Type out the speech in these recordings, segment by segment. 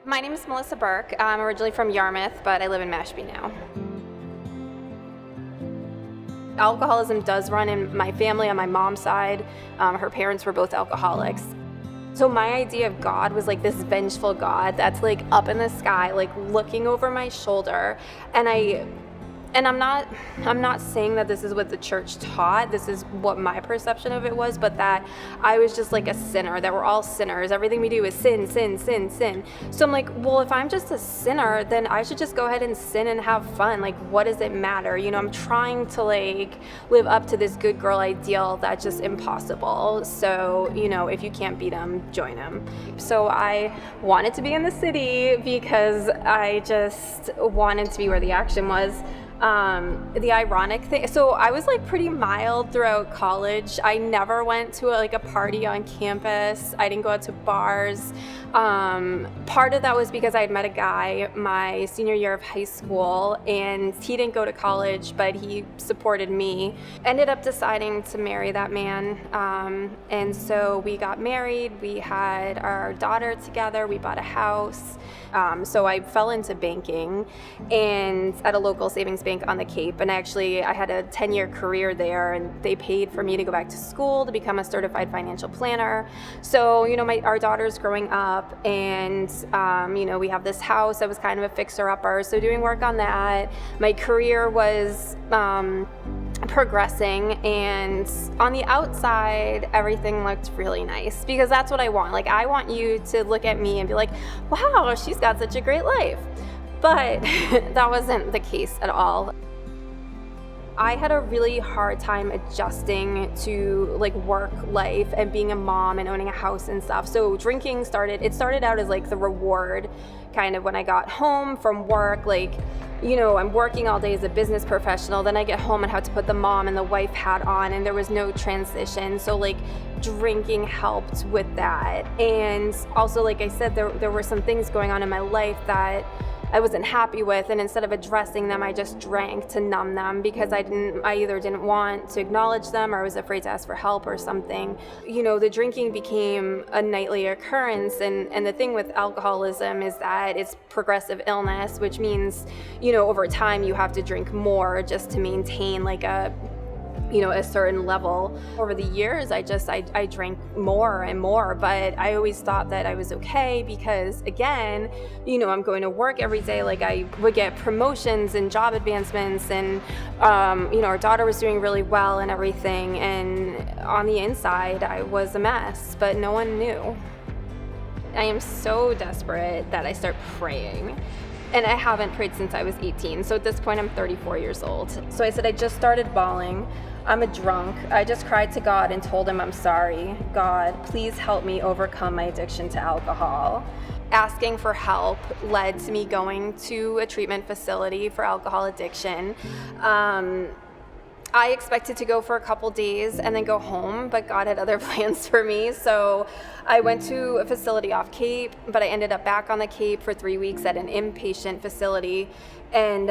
My name is Melissa Burke. I'm originally from Yarmouth, but I live in Mashpee now. Alcoholism does run in my family on my mom's side. Her parents were both alcoholics. So my idea of God was like this vengeful God that's like up in the sky, like looking over my shoulder. I'm not saying that this is what the church taught. This is what my perception of it was, but that I was just like a sinner, that we're all sinners. Everything we do is sin, sin, sin, sin. So I'm like, well, if I'm just a sinner, then I should just go ahead and sin and have fun. Like, what does it matter? I'm trying to like live up to this good girl ideal that's just impossible. So, if you can't beat them, join them. So I wanted to be in the city because I just wanted to be where the action was. The ironic thing, so I was like pretty mild throughout college. I never went to a party on campus. I didn't go out to bars. Part of that was because I had met a guy my senior year of high school, and he didn't go to college, but he supported me. Ended up deciding to marry that man, and so we got married. We had our daughter together. We bought a house. So I fell into banking and at a local savings bank on the Cape. And actually, I had a 10-year career there, and they paid for me to go back to school to become a certified financial planner. So, our daughter's growing up, and, we have this house. I was kind of a fixer-upper, so doing work on that. My career was progressing, and on the outside everything looked really nice because that's what I want. Like, I want you to look at me and be like, wow, she's got such a great life. But that wasn't the case at all. I had a really hard time adjusting to work life and being a mom and owning a house and stuff. So drinking started out as the reward kind of when I got home from work. I'm working all day as a business professional, then I get home and have to put the mom and the wife hat on, and there was no transition. So drinking helped with that. And also, like I said, there were some things going on in my life that I wasn't happy with, and instead of addressing them, I just drank to numb them because I either didn't want to acknowledge them or I was afraid to ask for help or something. The drinking became a nightly occurrence, and the thing with alcoholism is that it's progressive illness, which means, over time you have to drink more just to maintain a certain level. Over the years, I drank more and more, but I always thought that I was okay because, again, I'm going to work every day. I would get promotions and job advancements, and, our daughter was doing really well and everything. And on the inside, I was a mess, but no one knew. I am so desperate that I start praying. And I haven't prayed since I was 18. So at this point, I'm 34 years old. So I said, I just started bawling. I'm a drunk. I just cried to God and told him I'm sorry. God, please help me overcome my addiction to alcohol. Asking for help led to me going to a treatment facility for alcohol addiction. I expected to go for a couple days and then go home, but God had other plans for me. So I went to a facility off Cape, but I ended up back on the Cape for 3 weeks at an inpatient facility. And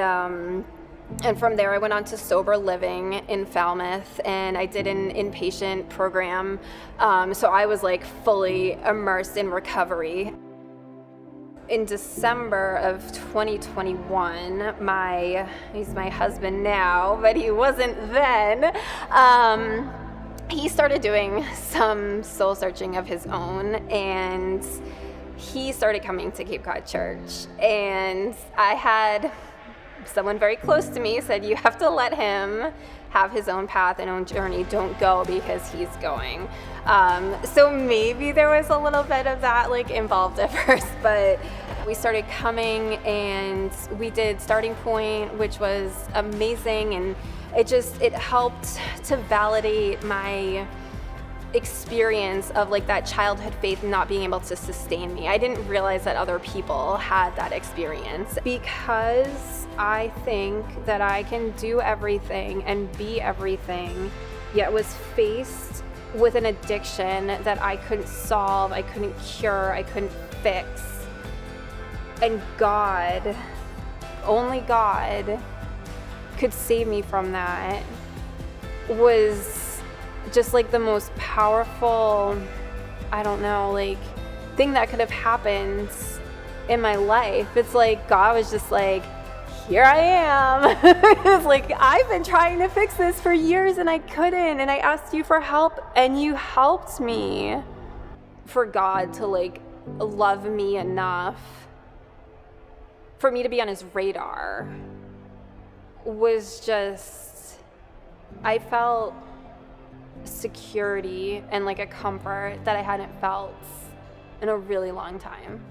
from there, I went on to sober living in Falmouth, and I did an inpatient program. So I was fully immersed in recovery. In December of 2021, he's my husband now, but he wasn't then. He started doing some soul searching of his own, and he started coming to Cape Cod Church. And I had someone very close to me said, you have to let him have his own path and own journey. Don't go because he's going. So maybe there was a little bit of that involved at first, but we started coming and we did Starting Point, which was amazing. And it helped to validate my experience of that childhood faith not being able to sustain me. I didn't realize that other people had that experience because I think that I can do everything and be everything, yet was faced with an addiction that I couldn't solve, I couldn't cure, I couldn't fix. And God, only God could save me from that. Was just the most powerful, I don't know, thing that could have happened in my life. It's like God was just like, here I am. It's like, I've been trying to fix this for years and I couldn't, and I asked you for help and you helped me. For God to like love me enough for me to be on his radar was just, I felt security and like a comfort that I hadn't felt in a really long time.